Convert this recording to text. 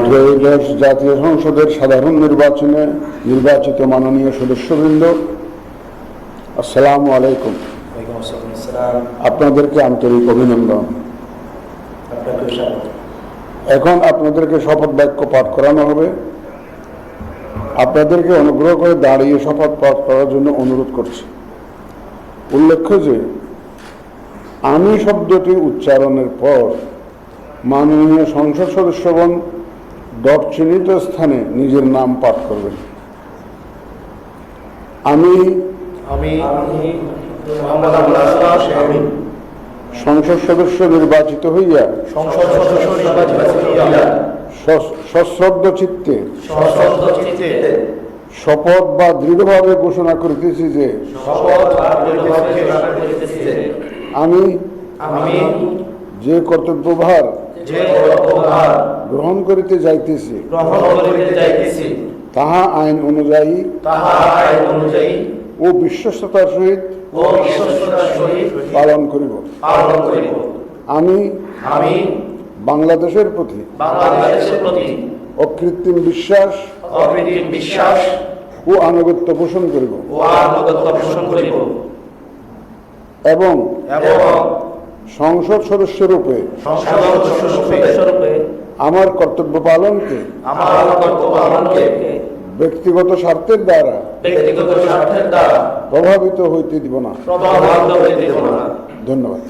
ত্রয়োদশ জাতীয় সংসদের সাধারণ নির্বাচনে নির্বাচিত মাননীয় সদস্যবৃন্দ, আসসালামু আলাইকুম। আপনাদেরকে আন্তরিক অভিনন্দন। এখন আপনাদেরকে শপথ বাক্য পাঠ করানো হবে। আপনাদেরকে অনুগ্রহ করে দাঁড়িয়ে শপথ পাঠ করার জন্য অনুরোধ করছি। উল্লেখ্য যে আমি শব্দটি উচ্চারণের পর মাননীয় সংসদ সদস্যগণ ডট চিহ্নিত স্থানে নিজের নাম পাঠ করবেন। আমি সংসদ সদস্য নির্বাচিত হইয়া সশ্রদ্ধ চিত্তে শপথ বা দৃঢ়ভাবে ঘোষণা করিতেছি যে আমি যে কর্তব্যভার গ্রহণ করিতে যাইতেছি তাহা আইন অনুযায়ী ও বিশ্বস্ততার সহিত পালন করিব। আমি বাংলাদেশের প্রতি অকৃত্রিম বিশ্বাস ও আনুগত্য পোষণ করিব এবং সংসদ সদস্যরূপে আমার কর্তব্য পালনকে ব্যক্তিগত স্বার্থের দ্বারা প্রভাবিত হইতে দিব না। ধন্যবাদ।